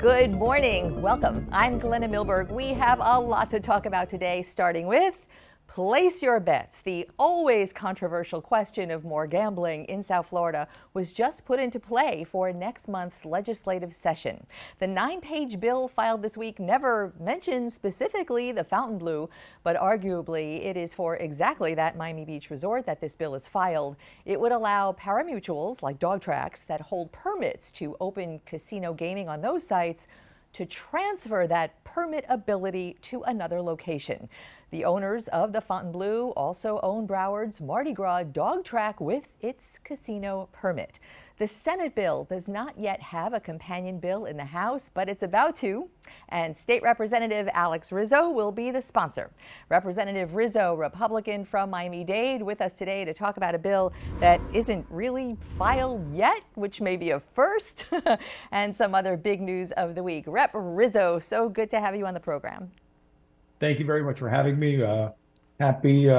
Good morning. Welcome. I'm Glenna Milberg. We have a lot to talk about today, starting with place your bets. The always controversial question of more gambling in South Florida was just put into play for next month's legislative session. The 9-page bill filed this week never mentions specifically the Fontainebleau, but arguably it is for exactly that Miami Beach resort that this bill is filed. It would allow pari-mutuels like dog tracks that hold permits to open casino gaming on those sites to transfer that permit ability to another location. The owners of the Fontainebleau also own Broward's Mardi Gras dog track with its casino permit. The Senate bill does not yet have a companion bill in the House, but it's about to, and State Representative Alex Rizo will be the sponsor. Representative Rizo, Republican from Miami-Dade, with us today to talk about a bill that isn't really filed yet, which may be a first, and some other big news of the week. Rep. Rizo, so good to have you on the program. Thank you very much for having me. Happy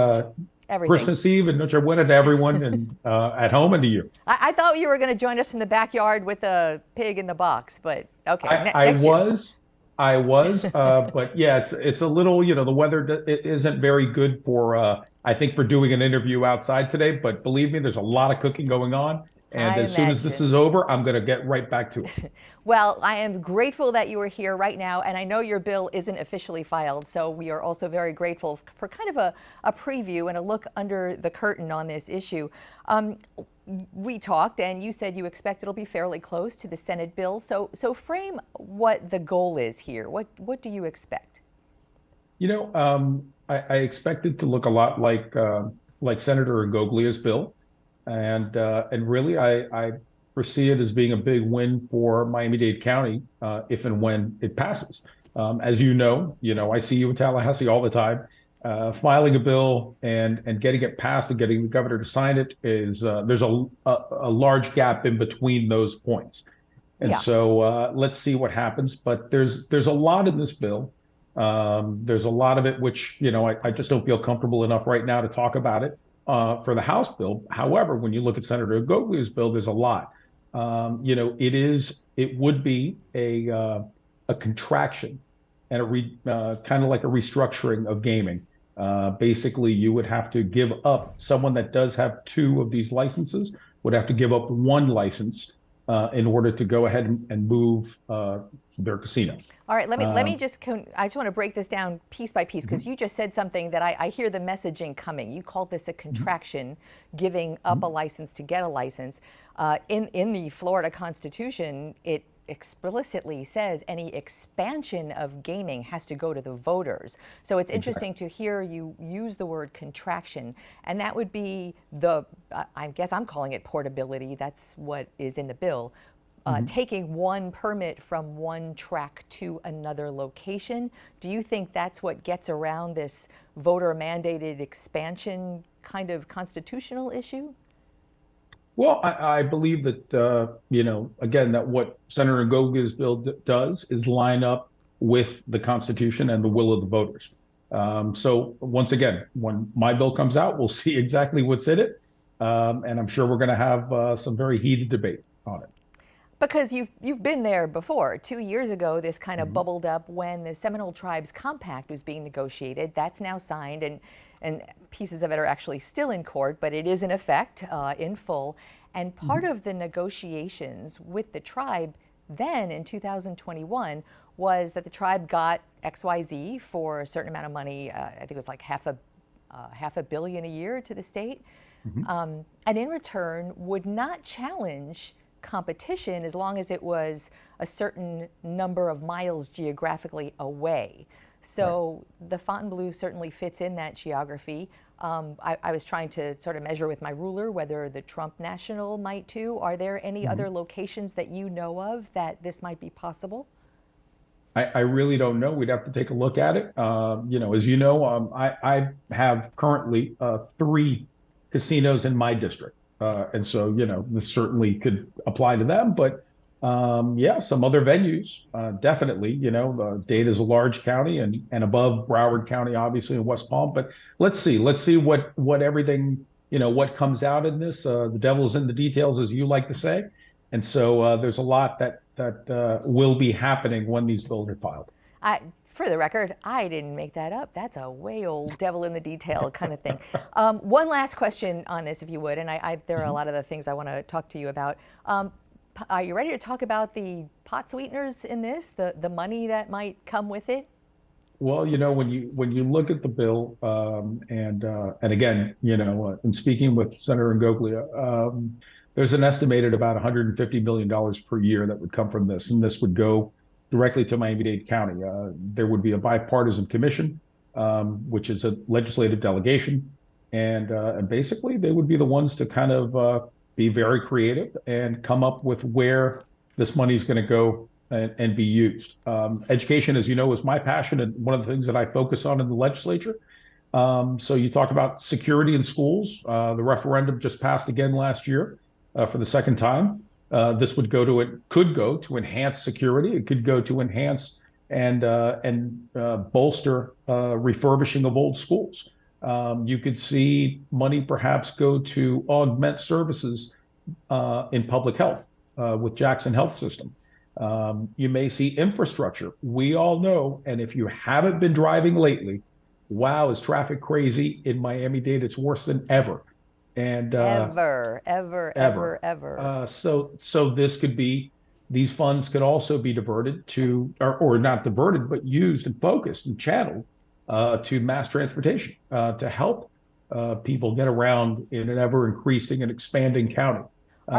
Everything. Christmas Eve and Noche Buena to everyone and at home and to you. I thought you were going to join us from the backyard with a pig in the box, but okay. I was, but yeah, it's a little, the weather it isn't very good for, I think, for doing an interview outside today, but believe me, there's a lot of cooking going on. And as soon as this is over, I'm going to get right back to it. Well, I am grateful that you are here right now, and I know your bill isn't officially filed, so we are also very grateful for kind of a preview and a look under the curtain on this issue. We talked, and you said you expect it'll be fairly close to the Senate bill. So frame what the goal is here. What do you expect? I expect it to look a lot like Senator Ngoglia's bill. And really, I foresee it as being a big win for Miami-Dade County if and when it passes. As you know, I see you in Tallahassee all the time. Filing a bill and getting it passed and getting the governor to sign it is there's a large gap in between those points. And so let's see what happens. But there's a lot in this bill. There's a lot of it which I just don't feel comfortable enough right now to talk about it. For the House bill. However, when you look at Senator Ngoglia's bill, there's a lot. It would be a contraction and kind of like a restructuring of gaming. Basically, you would have to give up, someone that does have 2 of these licenses would have to give up 1 license in order to go ahead and move their casino. All right, let me I just want to break this down piece by piece, because you just said something that I hear the messaging coming. You called this a contraction, giving up a license to get a license. In the Florida Constitution, it explicitly says any expansion of gaming has to go to the voters. So it's interesting to hear you use the word contraction, and that would be I guess I'm calling it portability. That's what is in the bill. Taking 1 permit from 1 track to another location. Do you think that's what gets around this voter mandated expansion kind of constitutional issue? Well, I believe that, again, that what Senator Ngoglia's bill does is line up with the Constitution and the will of the voters. So once again, when my bill comes out, we'll see exactly what's in it. And I'm sure we're going to have some very heated debate on it. Because you've been there before. 2 years ago, this kind of bubbled up when the Seminole Tribes Compact was being negotiated. That's now signed, and pieces of it are actually still in court, but it is in effect in full. And part of the negotiations with the tribe then in 2021 was that the tribe got XYZ for a certain amount of money. I think it was like half a billion a year to the state, and in return would not challenge competition as long as it was a certain number of miles geographically away. So the Fontainebleau certainly fits in that geography. I was trying to sort of measure with my ruler whether the Trump National might too. Are there any other locations that you know of that this might be possible? I really don't know. We'd have to take a look at it. As you know, I have currently 3 casinos in my district. And so, this certainly could apply to them. But some other venues, definitely. Dade is a large county and above Broward County, obviously, in West Palm. But let's see what everything, what comes out in this. The devil's in the details, as you like to say. And so there's a lot that that will be happening when these bills are filed. For the record, I didn't make that up. That's a way old devil in the detail kind of thing. One last question on this, if you would, and there are a lot of the things I want to talk to you about. Are you ready to talk about the pot sweeteners in this, the money that might come with it? Well, when you look at the bill, and again, in speaking with Senator Ngoglia, there's an estimated about $150 million per year that would come from this, and this would go directly to Miami-Dade County. There would be a bipartisan commission, which is a legislative delegation, and basically they would be the ones to kind of be very creative and come up with where this money is going to go and be used. Education, as you know, is my passion and one of the things that I focus on in the legislature. So you talk about security in schools. The referendum just passed again last year for the second time. This would could go to enhance security. It could go to enhance and bolster refurbishing of old schools. You could see money perhaps go to augment services in public health with Jackson Health System. You may see infrastructure. We all know, and if you haven't been driving lately, wow, is traffic crazy in Miami-Dade? It's worse than ever. And ever. So these funds could also be diverted to, or not diverted, but used and focused and channeled to mass transportation to help people get around in an ever increasing and expanding county.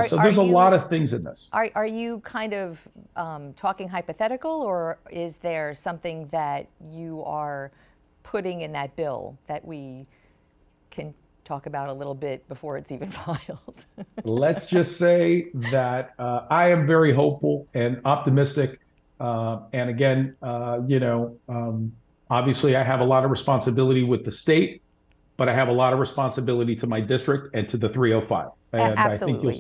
So there's a lot of things in this. Are you kind of talking hypothetical, or is there something that you are putting in that bill that we can talk about a little bit before it's even filed? Let's just say that I am very hopeful and optimistic. And again, obviously I have a lot of responsibility with the state, but I have a lot of responsibility to my district and to the 305. And Absolutely. I think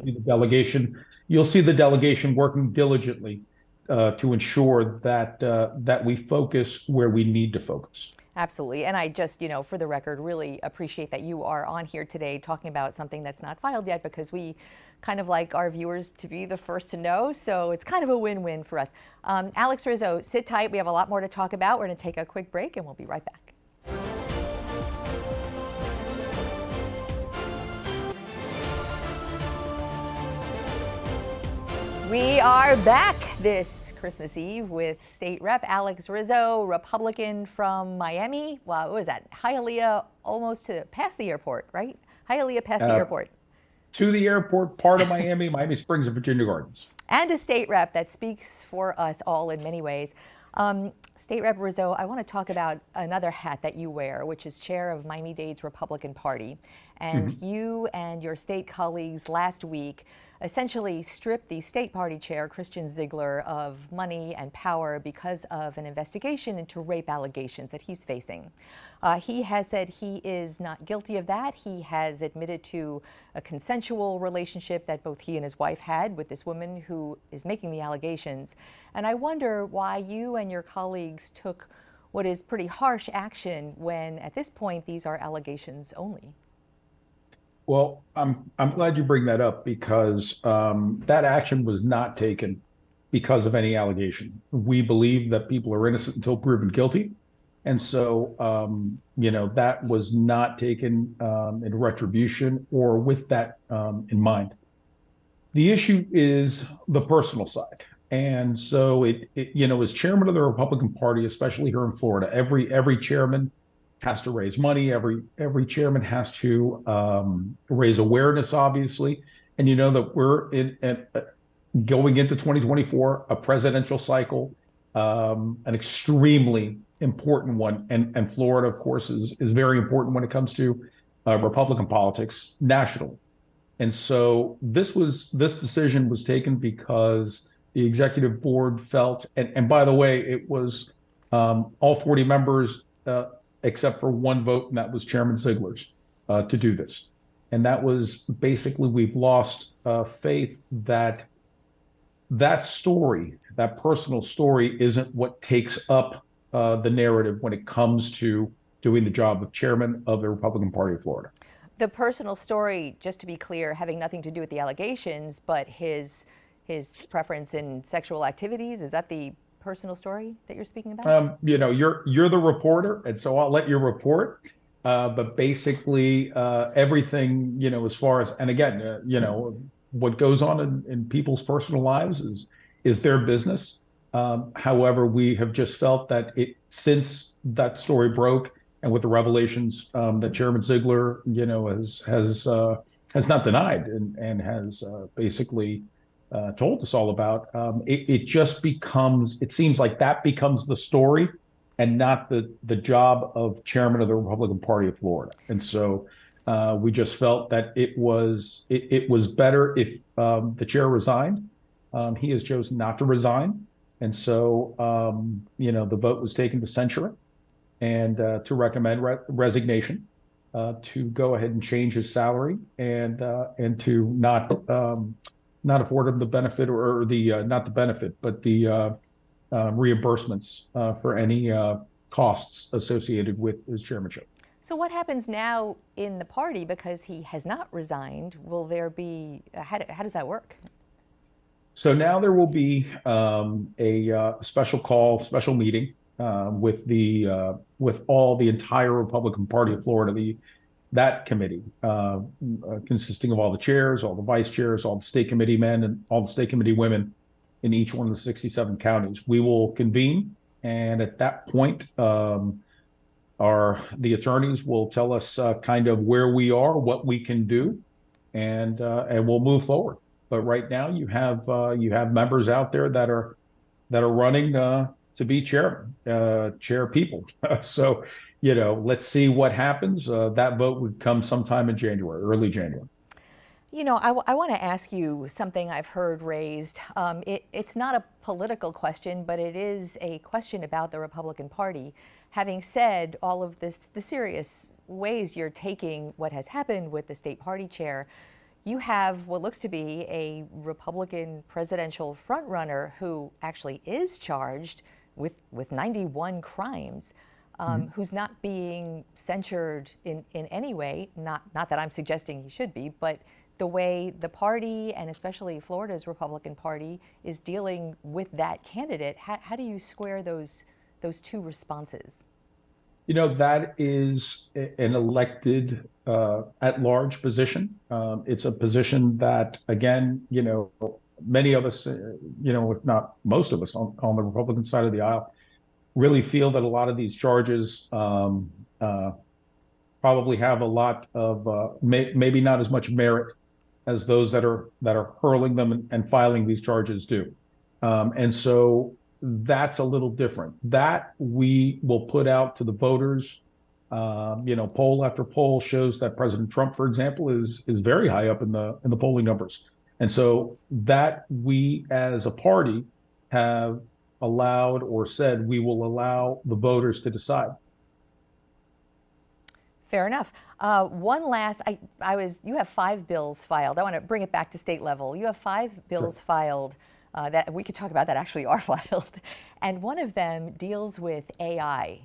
you'll see the delegation working diligently to ensure that we focus where we need to focus. Absolutely. And I just, for the record, really appreciate that you are on here today talking about something that's not filed yet, because we kind of like our viewers to be the first to know. So it's kind of a win-win for us. Alex Rizo, sit tight. We have a lot more to talk about. We're going to take a quick break and we'll be right back. We are back this Christmas Eve with State Rep Alex Rizo, Republican from Miami. Wow, what was that? Hialeah, almost past the airport, right? Hialeah past the airport. To the airport, part of Miami, Miami Springs and Virginia Gardens. And a state rep that speaks for us all in many ways. State Rep Rizo, I want to talk about another hat that you wear, which is chair of Miami-Dade's Republican Party. And you and your state colleagues last week essentially stripped the state party chair, Christian Ziggler, of money and power because of an investigation into rape allegations that he's facing. He has said he is not guilty of that. He has admitted to a consensual relationship that both he and his wife had with this woman who is making the allegations. And I wonder why you and your colleagues took what is pretty harsh action when, at this point, these are allegations only. Well, I'm glad you bring that up, because that action was not taken because of any allegation. We believe that people are innocent until proven guilty. And so, that was not taken in retribution or with that in mind. The issue is the personal side. And so as chairman of the Republican Party, especially here in Florida, every chairman has to raise money. Every chairman has to raise awareness, obviously. And you know that we're going into 2024, a presidential cycle, an extremely important one. And Florida, of course, is very important when it comes to Republican politics nationally. And so this decision was taken because the executive board felt, and by the way, it was all 40 members, except for one vote, and that was Chairman Ziggler's, to do this. And that was basically, we've lost faith that story, that personal story, isn't what takes up the narrative when it comes to doing the job of chairman of the Republican Party of Florida. The personal story, just to be clear, having nothing to do with the allegations, but his his preference in sexual activities? Is that the personal story that you're speaking about? You're the reporter, and so I'll let you report. But basically, everything, as far as, and again, what goes on in people's personal lives is their business. However, we have just felt that since that story broke, and with the revelations that Chairman Ziegler, has not denied and has basically told us all about, it just becomes, it seems like that becomes the story and not the job of chairman of the Republican Party of Florida. And so we just felt that it was better if the chair resigned. He has chosen not to resign. And so, the vote was taken to censure it and to recommend resignation, to go ahead and change his salary and to not afford him the benefit or the not the benefit, but the reimbursements for any costs associated with his chairmanship. So what happens now in the party because he has not resigned? Will there be, how does that work? So now there will be a special meeting with all the entire Republican Party of Florida, that committee, consisting of all the chairs, all the vice chairs, all the state committee men, and all the state committee women in each one of the 67 counties. We will convene, and at that point, the attorneys will tell us kind of where we are, what we can do, and we'll move forward. But right now, you have members out there that are running to be chair people. So, let's see what happens. That vote would come sometime in January, early January. I want to ask you something I've heard raised. It's not a political question, but it is a question about the Republican Party. Having said all of this, the serious ways you're taking what has happened with the state party chair, you have what looks to be a Republican presidential frontrunner who actually is charged with 91 crimes, who's not being censured in any way. Not that I'm suggesting he should be, but the way the party, and especially Florida's Republican Party, is dealing with that candidate. How do you square those two responses? That is an elected at-large position. It's a position that, again, many of us, if not most of us on the Republican side of the aisle, really feel that a lot of these charges probably have a lot of maybe not as much merit as those that are hurling them and filing these charges do. And so that's a little different. That we will put out to the voters. Poll after poll shows that President Trump, for example, is very high up in the polling numbers. And so that we as a party have allowed or said we will allow the voters to decide. Fair enough. One last, you have 5 bills filed. I want to bring it back to state level. You have 5 bills filed that we could talk about that actually are filed. And one of them deals with AI.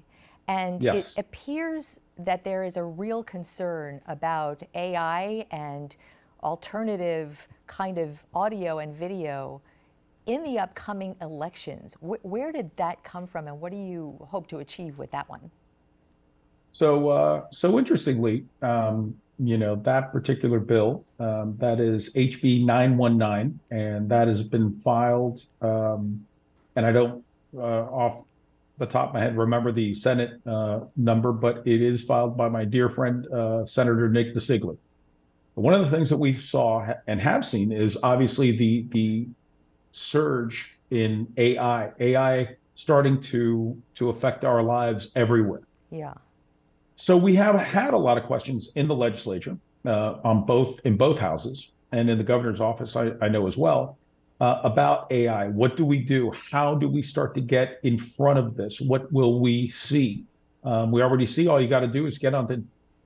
And yes, it appears that there is a real concern about AI and alternative kind of audio and video in the upcoming elections. Where did that come from, and what do you hope to achieve with that one? So interestingly, that particular bill, that is HB 919, and that has been filed, and I don't off the top of my head remember the Senate number, but it is filed by my dear friend, Senator Nick Ziggler. One of the things that we saw and have seen is obviously the surge in AI starting to affect our lives everywhere. Yeah. So we have had a lot of questions in the legislature, in both houses, and in the governor's office, I know as well, about AI. What do we do? How do we start to get in front of this? What will we see? We already see all you got to do is get onto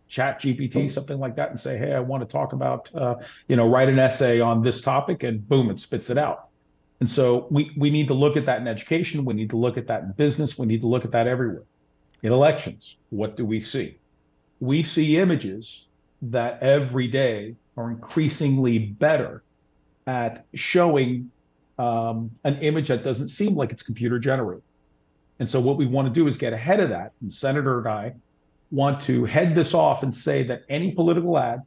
Chat GPT, something like that, and say, hey, I want to talk about, write an essay on this topic, and boom, it spits it out. And so we need to look at that in education. We need to look at that in business. We need to look at that everywhere. In elections, what do we see? We see images that every day are increasingly better at showing an image that doesn't seem like it's computer generated. And so what we want to do is get ahead of that. And Senator and I want to head this off and say that any political ad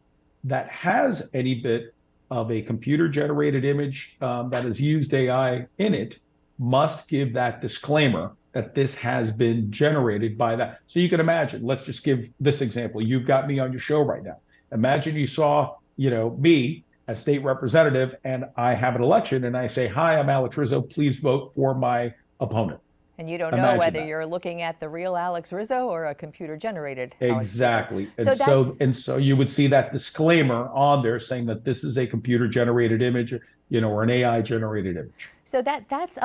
that has any bit of a computer generated image that has used AI in it must give that disclaimer that this has been generated by that. So you can imagine, let's just give this example. You've got me on your show right now. Imagine you saw, me as state representative, and I have an election and I say, hi, I'm Alex Rizzo, please vote for my opponent. And you don't know Imagine whether that. you're looking at the real Alex Rizzo or a computer-generated Alex Rizzo. Exactly. So And so you would see that disclaimer on there saying that this is a computer-generated image, or an AI-generated image. So that's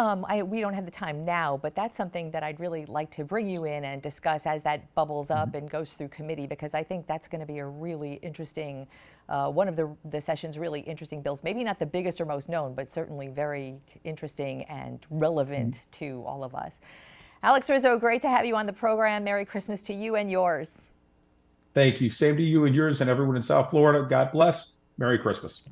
we don't have the time now, but that's something that I'd really like to bring you in and discuss as that bubbles up and goes through committee, because I think that's going to be a really interesting, one of the session's really interesting bills. Maybe not the biggest or most known, but certainly very interesting and relevant to all of us. Alex Rizzo, great to have you on the program. Merry Christmas to you and yours. Thank you. Same to you and yours and everyone in South Florida. God bless. Merry Christmas.